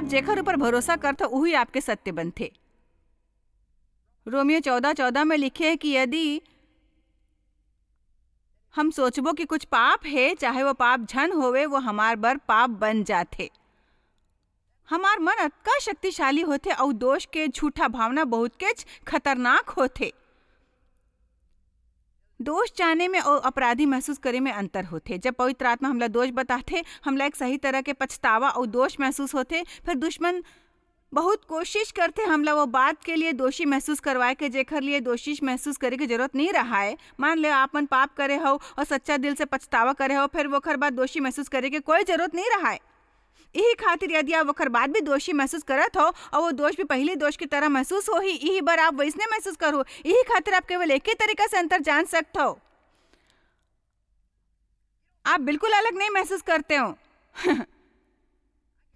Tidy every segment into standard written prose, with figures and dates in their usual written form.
आप जेकर ऊपर भरोसा करते वही आपके सत्य बनते। रोमियो 14:14 में लिखे है कि यदि हम सोचबो कि कुछ पाप है, चाहे वो पाप झन होवे, वो हमार बर पाप बन जाते। हमार मन अतका शक्तिशाली होते और दोष के झूठा भावना बहुत के खतरनाक होते। दोष जाने में और अपराधी महसूस करे में अंतर होते। जब पवित्र आत्मा हमला दोष बताते, हमला एक सही तरह के पछतावा और दोष महसूस होते। फिर दुश्मन बहुत कोशिश करते हमला वो बात के लिए दोषी महसूस करवाए के जेकर लिए दोषी महसूस करे की जरूरत नहीं रहा है। मान ले आप मन पाप करे हो और सच्चा दिल से पछतावा करे हो, फिर वो बाद दोषी महसूस करे के कोई जरूरत नहीं रहा है। यही खातिर यदि आप वखर बाद भी दोषी महसूस करत हो और वो दोष भी पहले दोष की तरह महसूस हो ही, यही बार आप वैसने महसूस करो। यही खातिर आप केवल एक ही तरीका से अंतर जान सकते हो। आप बिल्कुल अलग नहीं महसूस करते हो।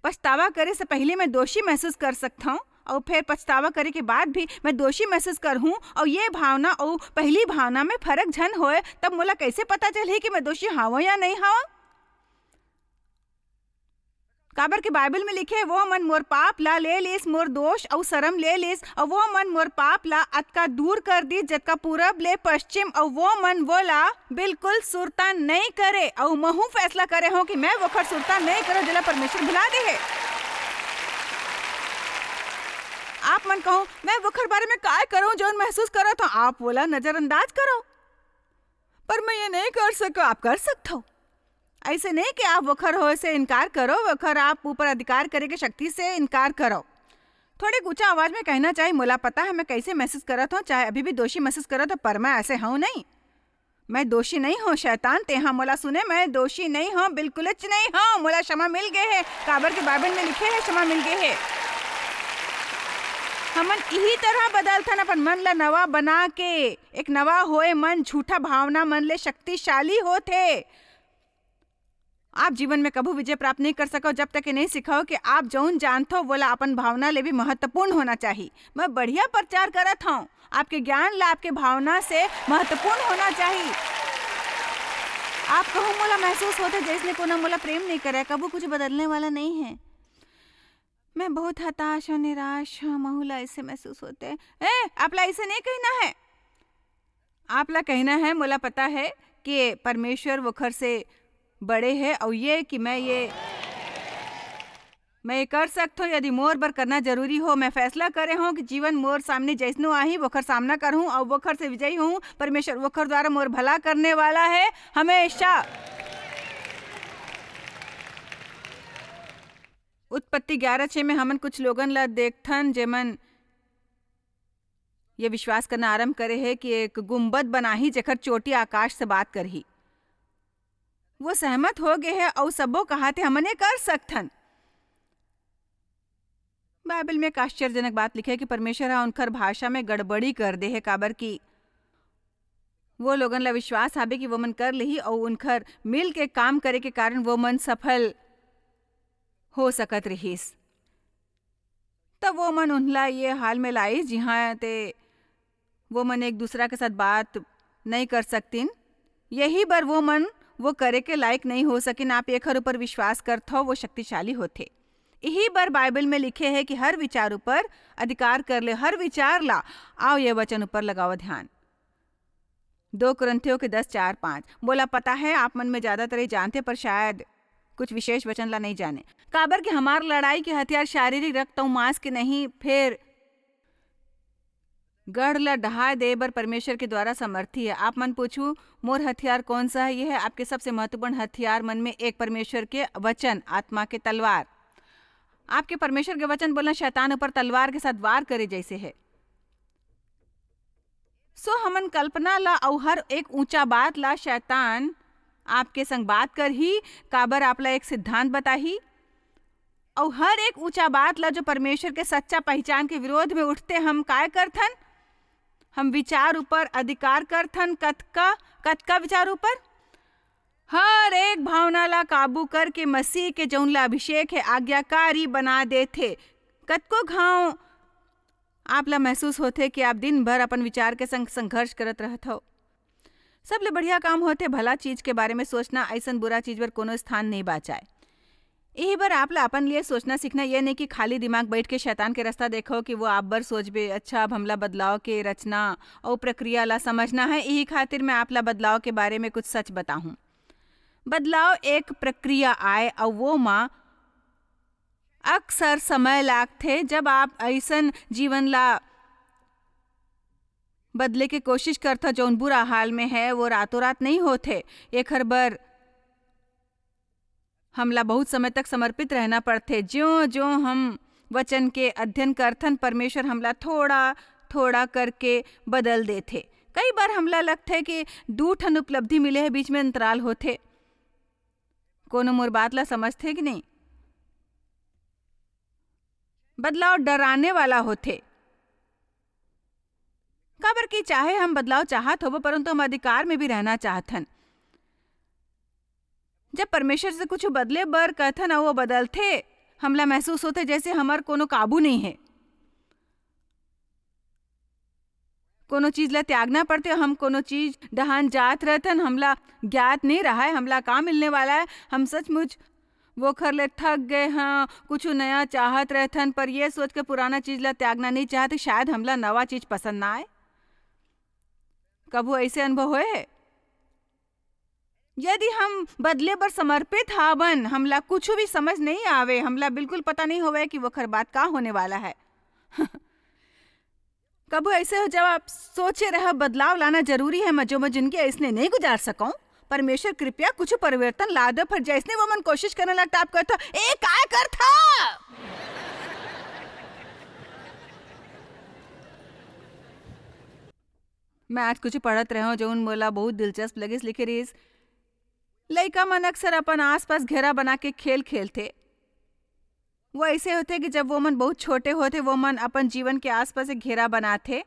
पछतावा करे से पहले मैं दोषी महसूस कर सकता हूँ और फिर पछतावा करे के बाद भी मैं दोषी महसूस कर हूँ, और ये भावना और पहली भावना में फर्क झन होए तब मोला कैसे पता चले कि मैं दोषी हाव या नहीं हाव। काबर के बाइबल में लिखे वो मन मोर पाप ला ले लिस, मोर दोष और शर्म ले लिस, और वो मन मोर पाप ला अतका दूर कर दी जतका पूरब ले पश्चिम, और वो मन वो ला बिल्कुल सुरता नहीं करे। और महू फैसला करे हो कि मैं वखर सुरता नहीं करो जिला परमेश्वर भुला दे है। आप मन कहो मैं वखर बारे में काय करूं जो महसूस करो, तो आप बोला नजरअंदाज करो। पर मैं ये नहीं कर सको, आप कर सकते हो। ऐसे नहीं कि आप वखर हो से इनकार करो, वखर आप ऊपर अधिकार करे के शक्ति से इनकार करो। थोड़ी ऊंचा आवाज में कहना चाहिए, मोला पता है मैं कैसे महसूस करत हूँ, चाहे अभी भी दोषी महसूस करत हूँ, पर मैं ऐसे हूँ नहीं। मैं दोषी नहीं हूँ शैतान ते हाँ मोला सुने, मैं दोषी नहीं हूँ, बिल्कुल नहीं हूँ। मोला क्षमा मिल गए है, काबर के बाइबल में लिखे है क्षमा मिल गए है। हमन यही तरह बदलथन अपन मन ला नवा बना के। एक नवा होए मन झूठा भावना मन ले शक्तिशाली होते। आप जीवन में कभी विजय प्राप्त नहीं कर सको जब तक कि नहीं सिखाओ कि आप जौन जानते हो बोला अपन भावना ले भी महत्वपूर्ण होना चाहिए। मैं बढ़िया प्रचार करत हूँ, आपके ज्ञान ला आपके भावना से महत्वपूर्ण होना चाहिए। आप कहो मोला महसूस होते जैसे कोना मोला प्रेम नहीं करे, कबू कुछ बदलने वाला नहीं है। मैं बहुत हताश और निराश हूँ, बहुला ऐसे महसूस होते। आपला ऐसे नहीं कहना है, आपला कहना है मोला पता है कि परमेश्वर वो घर से बड़े है और ये कि मैं ये कर सकता हूँ। यदि मोर बर करना जरूरी हो, मैं फैसला करे हूँ कि जीवन मोर सामने जैसनो आही वो खर सामना करूँ और वो खर से विजयी हूँ। परमेश्वर वो खर द्वारा मोर भला करने वाला है हमेशा। उत्पत्ति 11:6 में हमन कुछ लोगन ला देखथन जेमन ये विश्वास करना आरंभ करे है कि एक गुम्बद बनाही जेकर चोटी आकाश से बात करही। वो सहमत हो गए हैं और सबो कहाते हमने कर सकथन। बाइबल में एक आश्चर्यजनक बात लिखे है कि परमेश्वर उनकर भाषा में गड़बड़ी कर दे है, काबर की वो लोगन ला विश्वास आबे कि वो मन कर ली और उनकर मिल के काम करे के कारण वो मन सफल हो सकत रहीस। तब वो मन उनला ये हाल में लाई जिहाँ ते वो मन एक दूसरा के साथ बात नहीं कर सकतीन। यही बार वो मन वो करे के लायक नहीं हो सकिन। आप एक हर ऊपर विश्वास करते हो वो शक्तिशाली होते। यही बार बाइबल में लिखे है कि हर विचार ऊपर अधिकार कर ले, हर विचार ला आओ ये वचन ऊपर लगाओ ध्यान। 2 कुरिन्थियों के 10:4-5 बोला पता है आप मन में ज्यादातर ही जानते पर शायद कुछ विशेष वचन ला नहीं जाने। काबर कि हमार लड़ाई के हथियार शारीरिक रक्त और मांस के नहीं, फिर गढ़ ला ढहा दे बर परमेश्वर के द्वारा समर्थी है। आप मन पूछू मोर हथियार कौन सा है? यह है आपके सबसे महत्वपूर्ण हथियार मन में एक परमेश्वर के वचन, आत्मा के तलवार। आपके परमेश्वर के वचन बोलना शैतान ऊपर तलवार के साथ वार करे जैसे है। सो हमन कल्पना ला और हर एक ऊंचा बात ला शैतान आपके संग बात कर ही, काबर आपला एक सिद्धांत बताही और हर एक ऊंचा बात ला जो परमेश्वर के सच्चा पहचान के विरोध में उठते हम काय करथन? हम विचार ऊपर अधिकार करथन। कतका विचार ऊपर? हर एक भावना ला काबू करके मसीह के जौन ला अभिषेक है आज्ञाकारी बना देथे। कतको घाव आप ला महसूस होते कि आप दिन भर अपन विचार के संग संघर्ष करत रहत हो। सबले बढ़िया काम होते भला चीज के बारे में सोचना, ऐसन बुरा चीज पर कोनो स्थान नहीं बाचाए। यही बार आप ला अपन लिए सोचना सीखना ये नहीं कि खाली दिमाग बैठ के शैतान के रास्ता देखो कि वो आप बर सोच बे। अच्छा, अब हमला बदलाव के रचना और प्रक्रिया ला समझना है। यही खातिर मैं आप ला बदलाव के बारे में कुछ सच बताऊं। बदलाव एक प्रक्रिया आए और वो माँ अक्सर समय लागथे। जब आप ऐसन जीवन ला बदले के कोशिश करता जौन बुरा हाल में है, वो रातों रात नहीं होते। एक हर बर हमला बहुत समय तक समर्पित रहना पड़ते। ज्यों ज्यों हम वचन के अध्ययन करथन, परमेश्वर हमला थोड़ा थोड़ा करके बदल देथे। कई बार हमला लगथे कि 2 ठन उपलब्धि मिले है, बीच में अंतराल होथे। कोनो मोर बात ला समझथे कि नहीं? बदलाव डराने वाला होथे। काबर कि चाहे हम बदलाव चाहत हो, परंतु हम अधिकार में भी रहना चाहथन। जब परमेश्वर से कुछ बदले बर कथन और वो बदलथे, हमला महसूस होते जैसे हमार कोनो काबू नहीं है। कोनो चीज ला त्यागना पड़ते, हम कोनो चीज डहान जात रहतन, हमला ज्ञात नहीं रहा है हमला का मिलने वाला है। हम सचमुच वो खर ले थक गए, हाँ कुछ नया चाहत रहतन, पर ये सोच के पुराना चीज ला त्यागना नहीं चाहते, शायद हमला नवा चीज पसंद ना आए। कबू ऐसे अनुभव हुए? यदि हम बदले पर समर्पित हावन, हमला कुछ भी समझ नहीं आवे, हमला बिल्कुल पता नहीं होवे कि वो खर बात का होने वाला है। कबू ऐसे हो जब आप सोचे रह बदलाव लाना जरूरी है, मजो में जिंदगी ऐसने नहीं गुजार सकूं। परमेश्वर कृपया कुछ परिवर्तन ला दो, पर जैसने वो मन कोशिश करने लगता आप कहता ए काय कर था। मैं आज कुछ पढ़त रहा हूँ जो उन मोला बहुत दिलचस्प लगे। लिखे रहीस, लइका मन अक्सर अपन आसपास घेरा बना के खेल खेलते। वो ऐसे होते कि जब वो मन बहुत छोटे होते, वो मन अपन जीवन के आसपास एक घेरा बनाते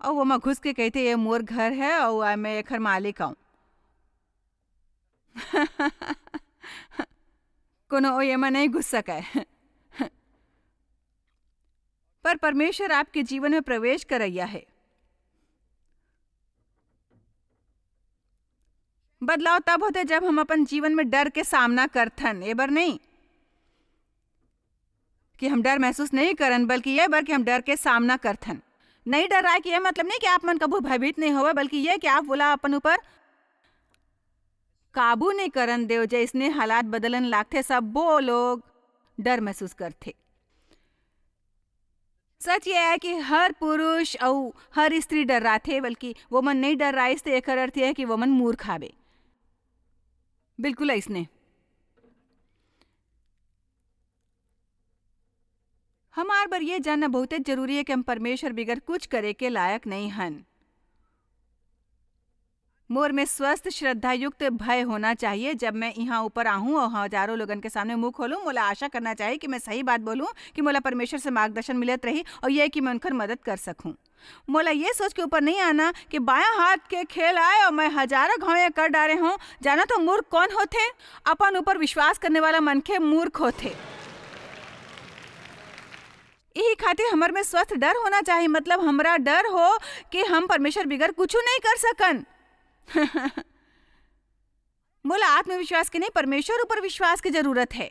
और वो माँ घुस के कहते ये मोर घर है और मैं एक मालिक हूँ। कोनो ये में नहीं घुस सका है। पर परमेश्वर आपके जीवन में प्रवेश करैया है। बदलाव तब होते जब हम अपन जीवन में डर के सामना करथन। ये बार नहीं कि हम डर महसूस नहीं करन, बल्कि ये बार कि हम डर के सामना करथन। नहीं डर रहा है कि यह मतलब नहीं कि आप मन कबू भयभीत नहीं होवे, बल्कि यह कि आप बोला अपन ऊपर काबू नहीं करन देव। जैसने हालात बदलन लागथे, सब वो लोग डर महसूस करते। सच ये है कि हर पुरुष और हर स्त्री डर रहा थे, बल्कि वो मन नहीं डर रहा। इससे एक अर्थ है कि वो मन मूर्ख हावे। बिल्कुल ऐसने हमार बार ये जानना बहुत जरूरी है कि हम परमेश्वर बिगर कुछ करे के लायक नहीं हन। मोर में स्वस्थ श्रद्धा युक्त भय होना चाहिए। जब मैं यहाँ ऊपर आहूँ और हजारों लोगन के सामने मुंह खोलूँ, मोला आशा करना चाहिए कि मैं सही बात बोलूँ, कि मोला परमेश्वर से मार्गदर्शन मिलत रही और यह कि मैं उनकर मदद कर सकूँ। मोला ये सोच के ऊपर नहीं आना कि बायां हाथ के खेल आए और मैं हजारों घाव कर डारे हूँ। जाना तो मूर्ख कौन होते? अपन ऊपर विश्वास करने वाला मनखे मूर्ख होते। यही खातिर हमार में स्वस्थ डर होना चाहिए। मतलब हमरा डर हो कि हम परमेश्वर बिगर कुछ नहीं कर सकन। मोला आत्मविश्वास के नहीं, परमेश्वर ऊपर विश्वास की जरूरत है।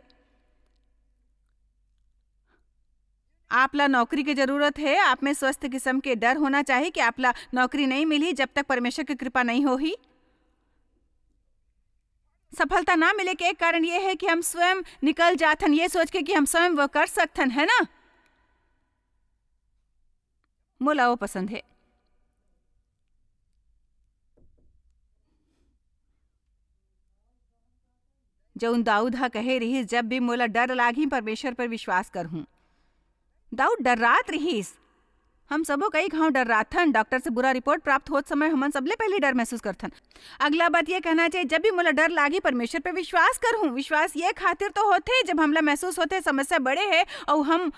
आपला नौकरी की जरूरत है, आप में स्वस्थ किस्म के डर होना चाहिए कि आपला नौकरी नहीं मिली जब तक परमेश्वर की कृपा नहीं होगी। सफलता ना मिले के एक कारण यह है कि हम स्वयं निकल जाथन, ये सोच के कि हम स्वयं वो कर सकथन, है ना। मोला वो पसंद है। जौन दाऊद हा कहे रहीस, जब भी मोला डर लागी परमेश्वर पर विश्वास करहूं। दाऊद डर्रात रहीस। हम सबो कई घाव डर्राथन। डॉक्टर से बुरा रिपोर्ट प्राप्त होत समय हमन सबले पहले डर महसूस करथन। अगला बात ये कहना चाहिए, जब भी मोला डर लागी परमेश्वर पर विश्वास करहूं। विश्वास ये खातिर तो होते जब हमला महसूस होते समस्या बड़े है और हम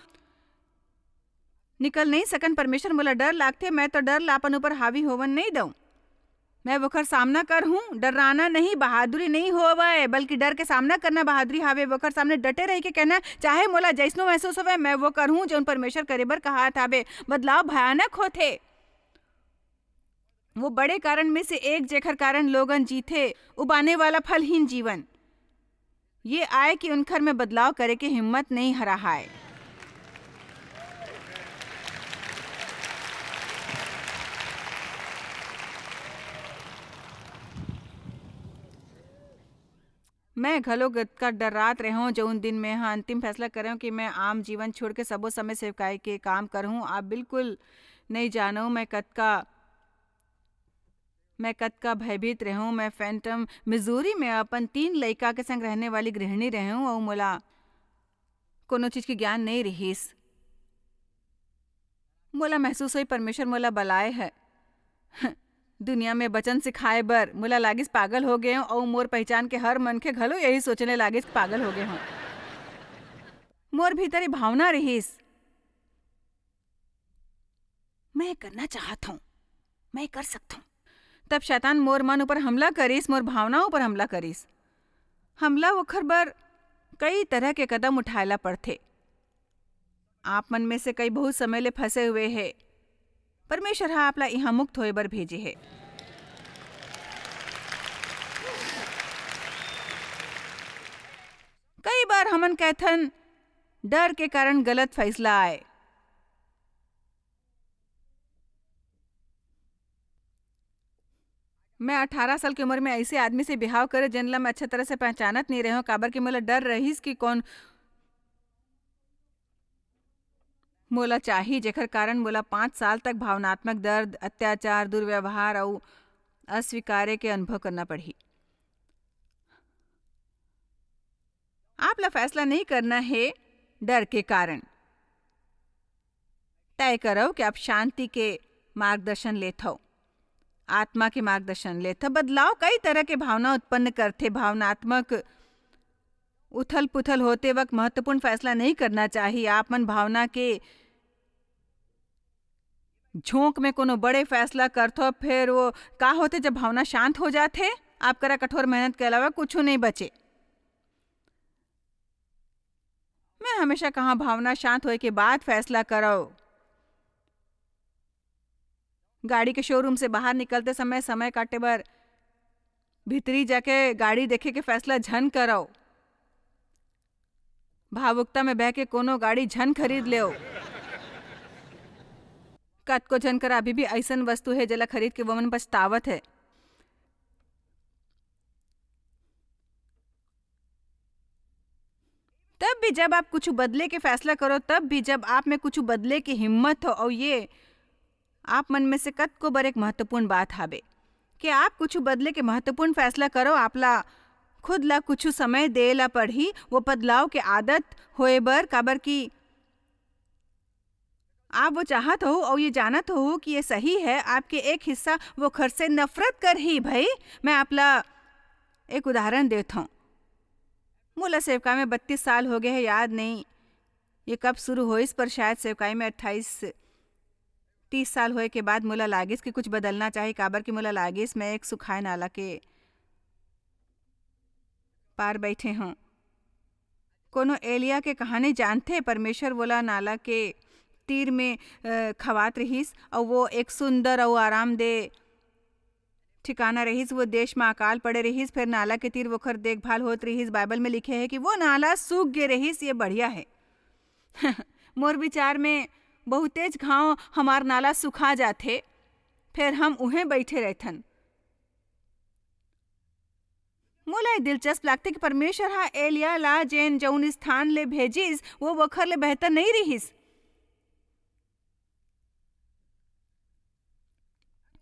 निकल नहीं सकन। परमेश्वर मोला डर लागते, मैं तो डर लापन ऊपर हावी होवन नहीं दऊं। मैं वोकर सामना कर हूँ। डराना नहीं बहादुरी नहीं होवे, बल्कि डर के सामना करना बहादुरी हावे। वोकर सामने डटे रह के कहना चाहे मोला जैसनो महसूस होवे मैं वो कर हूँ जो परमेश्वर करे बर कहा थावे। बदलाव भयानक होते। वो बड़े कारण में से एक जेखर कारण लोगन जीते, उबाने वाला फलहीन जीवन। ये आए कि उनखर में बदलाव करे के हिम्मत नहीं हरा है। मैं घलोगत का डरात रहूं जो उन दिन में हाँ अंतिम फैसला करूं कि मैं आम जीवन छोड़ के सबो समय सेवकाई के काम करूं। आप बिल्कुल नहीं जानो मैं कद का भयभीत रहूं। मैं फैंटम मिजूरी में अपन 3 लइका के संग रहने वाली गृहिणी रहूं और मोला कोनो चीज की ज्ञान नहीं रहीस। मोला महसूस हुई परमेश्वर मोला बलाए है दुनिया में बचन सिखाए बर। मोला लागिस पागल हो गए हूं और मोर पहचान के हर मन के घलो यही सोचने लागिस कि पागल हो गए हूं। मोर भीतर ये भावना रहीस, मैं करना चाहत हूं, मैं कर सकता हूं। तब शैतान मोर मन ऊपर हमला करीस, मोर भावनाओं पर हमला करीस। हमला ओखर बर कई तरह के कदम उठाएला पड़थे। आप मन में से कई बहुत समय ले फंसे हुए है। परमेश्वर हा आपला यहाँ मुक्त होए बर भेजे है। कई बार हमन कहथन डर के कारण गलत फैसला आए। मैं 18 साल की उम्र में ऐसे आदमी से बिहाव करे जनला मैं अच्छा तरह से पहचानत नहीं रहे काबर कि मोला डर रहीस कि कौन मोला चाही, जेकर कारण मोला 5 साल तक भावनात्मक दर्द, अत्याचार, दुर्व्यवहार और अस्वीकार्य के अनुभव करना पड़ी। आपला फैसला नहीं करना है डर के कारण। तय करो कि आप शांति के मार्गदर्शन लेत हो, आत्मा के मार्गदर्शन लेत हो। बदलाव कई तरह के भावना उत्पन्न करते। भावनात्मक उथल पुथल होते वक्त महत्वपूर्ण फैसला नहीं करना चाहिए। आप मन भावना के झोंक में कोनो बड़े फैसला करथो, फिर वो का होते जब भावना शांत हो जाते आप करा कठोर मेहनत के अलावा कुछ नहीं बचे। मैं हमेशा कहा भावना शांत होए के बाद फैसला करो। गाड़ी के शोरूम से बाहर निकलते समय काटे बर भीतरी जाके गाड़ी देखे के फैसला झन करो। भावुकता में बह के कोनो गाड़ी झन खरीद ले। कतको झन करा अभी भी ऐसन वस्तु है जेला खरीद के वमन पछतावत है। तब भी जब आप कुछ बदले के फैसला करो, तब भी जब आप में कुछ बदले की हिम्मत हो, और ये आप मन में से कतको बर एक महत्वपूर्ण बात हावे कि आप कुछ बदले के महत्वपूर्ण फैसला करो। आपला खुद ला कुछ समय दे ला पढ़ी वो बदलाव के आदत होए बर, काबर की आप वो चाहत हो और ये जानत हो कि ये सही है। आपके एक हिस्सा वो खर से नफरत कर ही। भाई मैं आपला एक उदाहरण देता हूँ। मोला सेवकाई में 32 साल हो गए हैं, याद नहीं ये कब शुरू हो, इस पर शायद सेवकाई में 28-30 साल होए के बाद मोला लागिस कि कुछ बदलना चाहिए। काबर कि मोला लागिस मैं एक सुखाए नाला के पार बैठे हूँ। कोनो एलिया के कहानी जानते? परमेश्वर बोला नाला के तीर में खवात रहीस और वो एक सुंदर और आरामदेह ठिकाना रहीस। वो देश में अकाल पड़े रहीस, फिर नाला के तीर वोखर देखभाल होत रहीस। बाइबल में लिखे है कि वो नाला सूख गे रहीस। ये बढ़िया है मोर विचार में बहुत तेज घाव हमार नाला सुखा जाते, फिर हम उहें बैठे रहथन। मोला दिलचस्प लगते कि परमेश्वर हा एलिया ला जेन जौन स्थान ले भेजिस वो वखर ले बेहतर नहीं रहीस।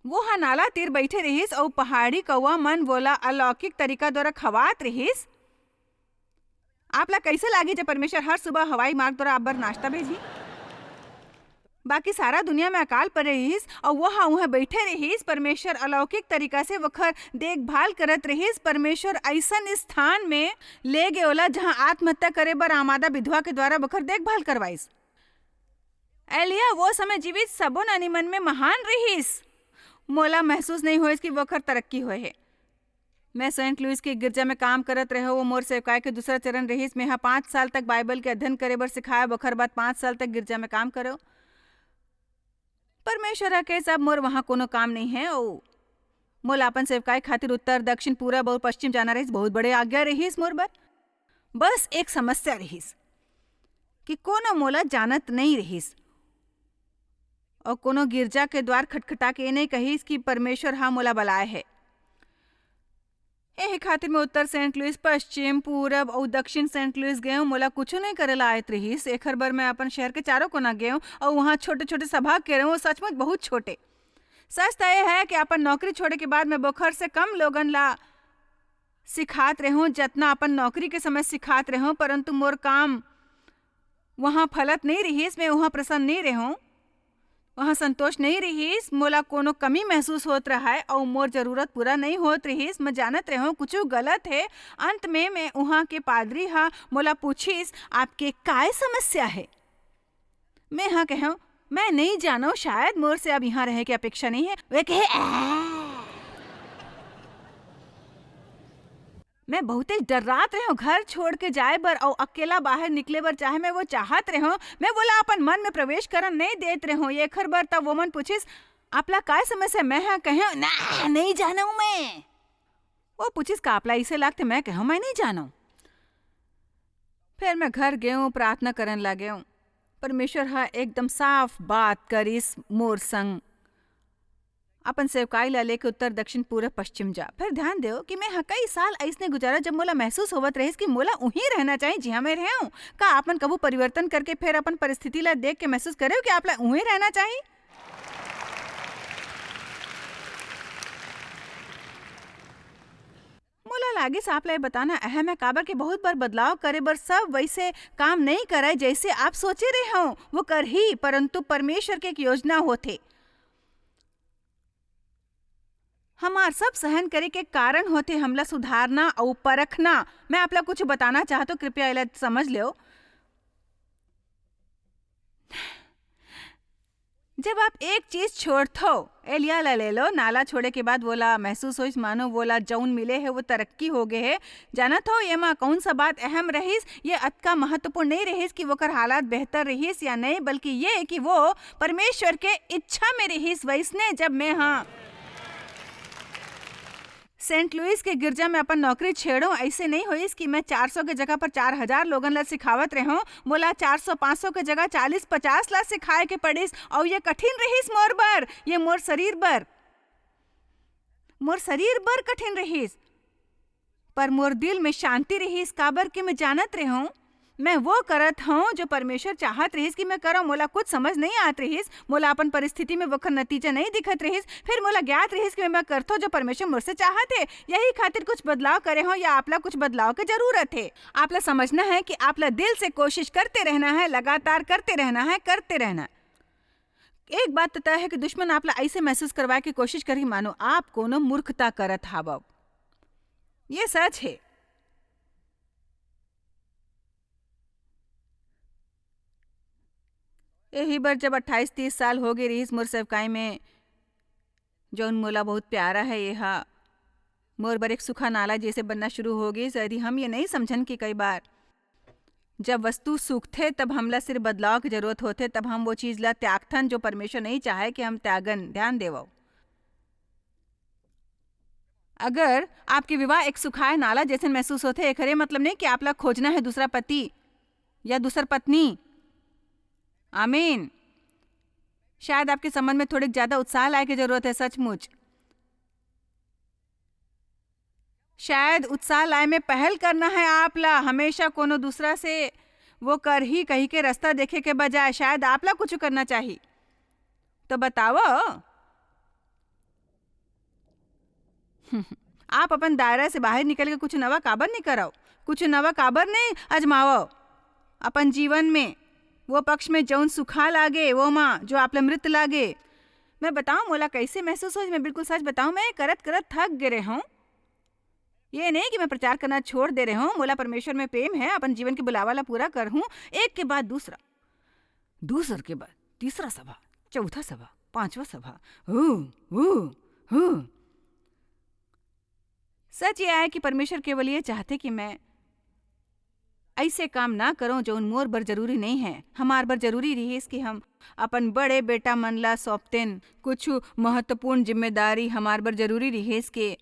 वो हा नाला तीर बैठे रहीस और पहाड़ी कौवा मन बोला अलौकिक तरीका द्वारा खवात रहीस। आपला कैसे लागी जब परमेश्वर हर सुबह हवाई मार्ग द्वारा आप बर नाश्ता भेजी? बाकी सारा दुनिया में अकाल पर रहीस और वो हा वहाँ बैठे रहीस। परमेश्वर अलौकिक तरीका से वखर देखभाल करत रहीस। परमेश्वर ऐसन स्थान में ले गए ओला जहाँ आत्महत्या करे बर आमादा विधवा के द्वारा वखर देखभाल करवाइस। एलिया वो समय जीवित सबो नानी मन में महान रहीस। मोला महसूस नहीं हुए कि वखर तरक्की हुए है। मैं सेंट लुइस के गिरजा में काम करत रहे। वो मोर सेवकाई के दूसरा चरण रहीस। मैं 5 साल तक बाइबल के अध्ययन करे बर सिखाया। वखर बाद 5 साल तक गिरजा में काम करो। परमेश्वर के सब मोर वहाँ कोनो काम नहीं है। ओ मोला अपन सेवकाई खातिर उत्तर, दक्षिण, पूरब और पश्चिम जाना रहीस। बहुत बड़े आज्ञा रहीस मोर बर। बस एक समस्या रहीस कि कोनो मोला जानत नहीं रहीस और कोनो गिरजा के द्वार खटखटा के नहीं कहीस कि परमेश्वर हाँ मोला बुलाए है। एही खातिर मैं उत्तर सेंट लुइस, पश्चिम, पूरब और दक्षिण सेंट लुइस गए हूँ। मोला कुछ नहीं करेला आयत रहीस। एखर बर मैं अपन शहर के चारों कोना गए हूँ और वहाँ छोटे छोटे सभा के रहे हूँ, सचमुच बहुत छोटे। सच तो यह है कि अपन नौकरी छोड़े के बाद मैं बोखर से कम लोगन ला सिखात रहे हूँ जितना अपन नौकरी के समय सिखात रहे हूँ, परंतु मोर काम वहाँ फलत नहीं रहीस। मैं वहाँ प्रसन्न नहीं रहे हूँ, वहाँ संतोष नहीं रहीस। मोला कोनो कमी महसूस होत रहा है और मोर जरूरत पूरा नहीं होत रहीस। मैं जानत रहे हूँ कुछ गलत है। अंत में मैं वहाँ के पादरी हा मोला पूछीस आपके काय समस्या है। मैं हाँ कहूँ मैं नहीं जानो, शायद मोर से अब यहाँ रहे की अपेक्षा नहीं है। वे कहे मैं बहुत डरात रहे हूँ घर छोड़ के जाए बर और अकेला बाहर निकले बर चाहे मैं वो चाहत रहे हूँ। मैं बोला अपन मन में प्रवेश करन नहीं देत रहे हूँ। ये खर बर तब वो मन पूछिस आपला काय समस्या। मैं हाँ कहे ना नहीं जाना हूँ मैं। वो पूछिस का आपला इसे लागते। मैं कहूँ मैं नहीं जाना हूँ। फिर मैं घर गए हूँ, प्रार्थना करन लगे हूँ। परमेश्वर हाँ एकदम साफ बात करिस मोर संग। अपन सेवकाई ला लेके उत्तर दक्षिण पूरब पश्चिम जा। फिर ध्यान दो कि मैं हाँ कई साल ऐसने गुजारा जब मोला महसूस होवत रहीस कि मोला उही रहना चाहिए जिहाँ मैं रहे हूँ। का आपन कबू परिवर्तन करके फिर अपन परिस्थिति ला देख के महसूस करे कि आपला उही रहना चाहिए। मोला लागिस आपला बताना अहम है काबर के बहुत बार बदलाव करे बर सब वैसे काम नहीं कराए जैसे आप सोचे रहे हो वो कर ही, परंतु परमेश्वर के एक योजना होते। हमार सब सहन करे के कारण होते हमला सुधारना और परखना। मैं आपला कुछ बताना चाहता हूँ, कृपया इला समझ लो। जब आप एक चीज छोड़थो, एलिया ला ले लो, नाला छोड़े के बाद बोला महसूस होइस मानो बोला जौन मिले है वो तरक्की हो गए है। जाना थो ये माँ कौन सा बात अहम रहीस। ये अतका महत्वपूर्ण नहीं रहीस कि वो कर हालात बेहतर रहीस या नहीं, बल्कि ये कि वो परमेश्वर के इच्छा में रहीस। वैसने जब मैं हाँ सेंट लुइस के गिरजा में अपन नौकरी छेड़ो, ऐसे नहीं होइस कि मैं 400 के जगह पर 4000 लोगन ला सिखावत रहे हूँ। बोला 400-500 के जगह 40-50 ला सिखाए के पड़िस और ये कठिन रहीस मोर बर। ये मोर शरीर बर कठिन रहीस, पर मोर दिल में शांति रहीस। काबर के मैं जानत रहे हूँ मैं वो करत हूँ जो परमेश्वर चाहत रहीस कि मैं करो। मोला कुछ समझ नहीं आत रहीस, मोला अपन परिस्थिति में वखर नतीजा नहीं दिखत रहीस। फिर मोला ज्ञात रहीस कि मैं करथो जो परमेश्वर मुझसे चाहत है। यही खातिर कुछ बदलाव करे हो या आपला कुछ बदलाव की जरूरत है। आपला समझना है कि आपला दिल से कोशिश करते रहना है, लगातार करते रहना है, करते रहना। एक बात तो तय है कि दुश्मन आपला ऐसे महसूस करवाए की कोशिश करी मानो आप कोनो मूर्खता करत हावव। ये सच है। यही बार जब 28-30 साल हो गए रहीस मोर सेवकाई में, जौन मोला बहुत प्यारा है। यह मोर बर एक सूखा नाला जैसे बनना शुरू हो गई। यदि हम ये नहीं समझन कि कई बार जब वस्तु सूखते तब हमला सिर्फ बदलाव की जरूरत होते, तब हम वो चीज ला त्यागथन जो परमेश्वर नहीं चाहे कि हम त्यागन। ध्यान देवो, अगर आपके विवाह एक सुखाए नाला जैसे महसूस होते एक हरे मतलब नहीं कि आपला खोजना है दूसरा पति या दूसर पत्नी। आमीन। शायद आपके संबंध में थोड़ी ज्यादा उत्साह लाए की जरूरत है। सचमुच शायद उत्साह लाए में पहल करना है आपला। हमेशा कोनो दूसरा से वो कर ही कहीं के रास्ता देखे के बजाय शायद आपला कुछ करना चाहिए। तो बताओ आप अपन दायरा से बाहर निकल के कुछ नवा काबर नहीं कराओ, कुछ नवा काबर नहीं आजमाओ अपन जीवन में। वो पक्ष में जौन सुखा लागे वो माँ जो आपला मृत लागे। मैं बताऊं मोला कैसे महसूस हो। मैं बिल्कुल सच बताऊं, मैं करत करत थक गिरे हूँ। ये नहीं कि मैं प्रचार करना छोड़ दे रहे हूँ। मोला परमेश्वर में प्रेम है, अपन जीवन के बुलावा ला पूरा कर हूँ। एक के बाद दूसरा, दूसर के बाद तीसरा सभा, चौथा सभा, पांचवा सभा। सच ये है कि परमेश्वर केवल ये चाहते कि मैं ऐसे काम ना करो जो उन मोर बर जरूरी नहीं है। हमार बर जरूरी रही कि हम अपन बड़े बेटा मन ला सौंपतेन कुछ महत्वपूर्ण जिम्मेदारी। हमार बर जरूरी रही के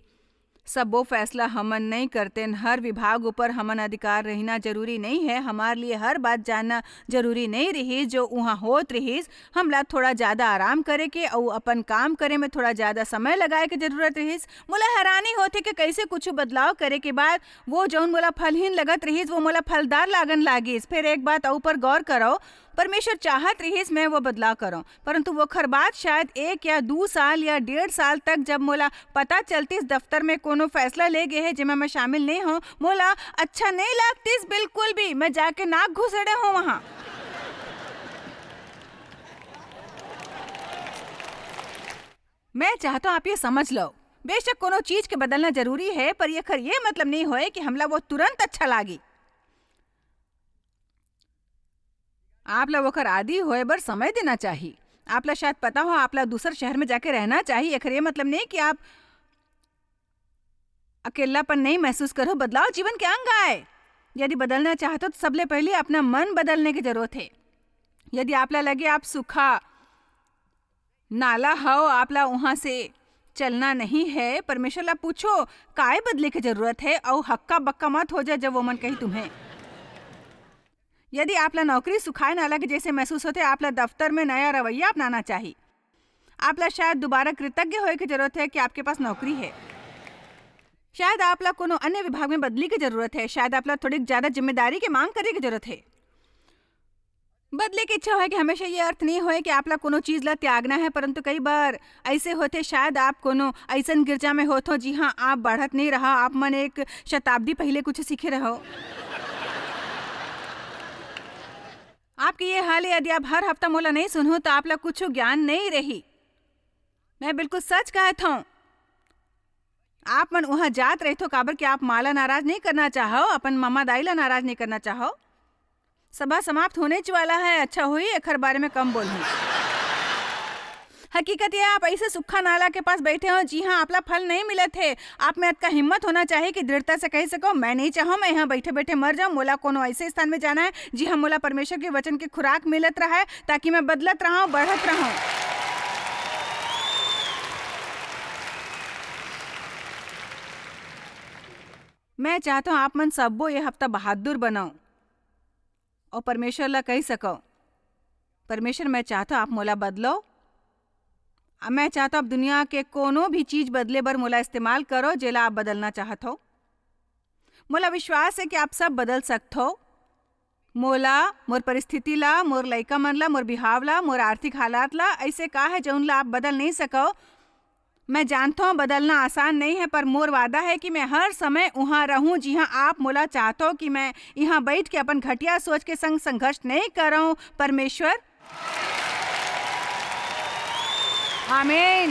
सब वो फैसला हमन नहीं करते। हर विभाग ऊपर हमन अधिकार रहना जरूरी नहीं है। हमारे लिए हर बात जानना जरूरी नहीं रही। जो वहाँ होत रहीस हमला थोड़ा ज़्यादा आराम करे के और अपन काम करे में थोड़ा ज़्यादा समय लगाए के जरूरत रहीस। मोला हैरानी होते कि कैसे कुछ बदलाव करे के बाद वो जौन मोला फलहीन लगत रहीस वो मोला फलदार लागन लागिस। फिर एक बात ऊपर गौर करो, परमेश्वर चाहत रहीस मैं वो बदलाव करूं, परंतु वो खर बात शायद 1 या 2 साल या 1.5 साल तक जब मोला पता चलतीस दफ्तर में कोनो फैसला ले गए है जिसमें मैं शामिल नहीं हूँ, मोला अच्छा नहीं लागतीस बिल्कुल भी। मैं जाके नाक घुसेड़े हूँ वहाँ। मैं चाहता हूँ आप ये समझ लो, बेशक कोनो चीज के बदलना जरूरी है, पर ये खर ये मतलब नहीं होए कि हमला वो तुरंत अच्छा लागी। आप ला वोकर आदि होए बर समय देना चाहिए। आप ला शायद पता हो आप ला दूसर शहर में जाके रहना चाहिए। एकर ये मतलब नहीं कि आप अकेलापन नहीं महसूस करो। बदलाव जीवन के अंग आए। यदि बदलना चाहते हो तो सबले पहले अपना मन बदलने की जरूरत है। यदि आप ला लगे आप सूखा नाला हो, आप ला वहां से चलना नहीं है, परमेश्वर ला पूछो काय बदले की जरूरत है और हक्का बक्का मत हो जाए जब वो मन कही तुम्हें। यदि आप ला नौकरी सुखाए नाला के जैसे महसूस होते, आप ला दफ्तर में नया रवैया अपनाना चाहिए। आप ला शायद दोबारा कृतज्ञ होने की जरूरत है कि आपके पास नौकरी है। शायद आप ला कोनो अन्य विभाग में बदली की जरूरत है। शायद आप ला थोड़ी ज्यादा जिम्मेदारी की मांग करने की जरूरत है। बदले की इच्छा है कि हमेशा ये अर्थ नहीं होए कि आप ला कोनो चीज ला त्यागना है, परंतु कई बार ऐसे होते शायद आप कोनो ऐसन गिरजा में होते हो जी हाँ आप बढ़त नहीं रहा, आप मन एक शताब्दी पहले कुछ सीखे रहो। आपकी ये हाल है, यदि आप हर हफ्ता मोला नहीं सुनो तो आप ला कुछ ज्ञान नहीं रही। मैं बिल्कुल सच कहता हूँ। आप मन वहां जात रहे तो काबर कि आप माला नाराज नहीं करना चाहो, अपन मामा दाई ला नाराज नहीं करना चाहो। सभा समाप्त होने वाला है। अच्छा हुई एकर बारे में कम बोलूं। हकीकत ये आप ऐसे सूखा नाला के पास बैठे हो जी हाँ आपला फल नहीं मिले थे। आप में इतना हिम्मत होना चाहिए कि दृढ़ता से कह सको मैं नहीं चाहूँ मैं यहाँ बैठे बैठे मर जाऊँ। मोला कोनो ऐसे स्थान में जाना है जी हाँ मोला परमेश्वर के वचन की खुराक मिलत रहा है ताकि मैं बदलत रहा हूँ, बढ़त रहा हूँ। मैं चाहता हूँ आप मन सबो ये हफ्ता बहादुर बनाओ और परमेश्वर ला कह सको परमेश्वर मैं चाहता हूँ आप मोला बदलो। मैं चाहता हूँ आप दुनिया के कोनो भी चीज बदले बर मोला इस्तेमाल करो जेला आप बदलना चाहत हो। मोला विश्वास है कि आप सब बदल सकत हो। मोला मोर परिस्थिति ला, मोर लइका मन ला, मोर बिहाव ला, मोर आर्थिक हालात ला ऐसे का है जौन ला आप बदल नहीं सको। मैं जानता हूँ बदलना आसान नहीं है, पर मोर वादा है कि मैं हर समय वहाँ रहूँ जी हाँ आप मोला चाहते हो कि मैं यहाँ बैठ के अपन घटिया सोच के संग संघर्ष नहीं कर रहा हूँ। परमेश्वर आमीन।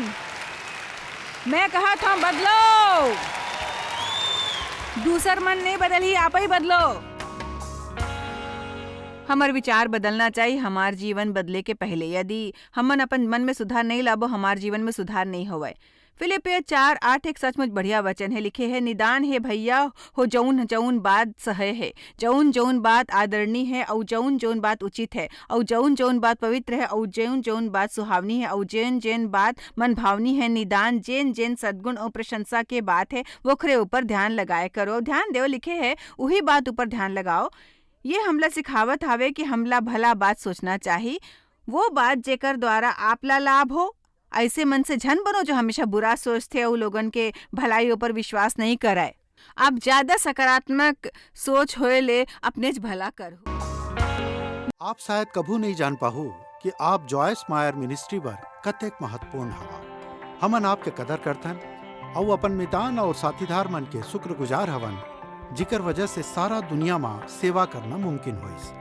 मैं कहा था बदलो, दूसर मन नहीं बदली आप ही बदलो। हमार विचार बदलना चाहिए हमार जीवन बदले के पहले। यदि हमन अपन मन में सुधार नहीं लाबो हमार जीवन में सुधार नहीं होवे। फिलिपियर 4:8 एक सचमुच बढ़िया वचन है। लिखे है निदान है भैया हो जौन जौन बात सहे है, जौन जौन बात आदरणीय है और जौन जौन बात उचित है और जौन जौन बात पवित्र है और जौन जौन बात सुहावनी है और जैन जैन बात मन भावनी है, निदान जैन जैन सद्गुण और प्रशंसा के बात है वो खरे ऊपर ध्यान लगाए करो। ध्यान देव लिखे है वही बात ऊपर ध्यान लगाओ। ये हमला सिखावत हावे कि हमला भला बात सोचना चाहिए, वो बात जेकर द्वारा आपला लाभ हो। ऐसे मन से झन बनो जो हमेशा बुरा सोचते और लोगन के भलाई ऊपर विश्वास नहीं कराए। आप ज्यादा सकारात्मक सोच होए ले अपने भला करो। आप शायद कभू नहीं जान पाहु कि आप जॉयस मायर मिनिस्ट्री बर कतेक महत्वपूर्ण हवा। हमन आपके कदर करथन और अपन मितान और साथीदार मन के शुक्रगुजार हवन जिकर वजह से सारा दुनिया में सेवा करना मुमकिन होइस।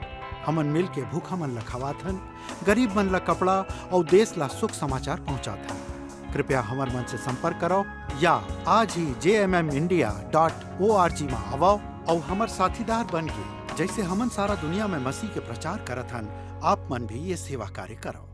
हमन मिल के भूखा मन ला खवाथन, गरीब मन ला कपड़ा और देश ला सुख समाचार पहुंचाथन। कृपया हमर मन से संपर्क करो या आज ही jmmindia.org में आवो और हमर साथीदार बन के जैसे हमन सारा दुनिया में मसीह के प्रचार करत हन आप मन भी ये सेवा कार्य करो।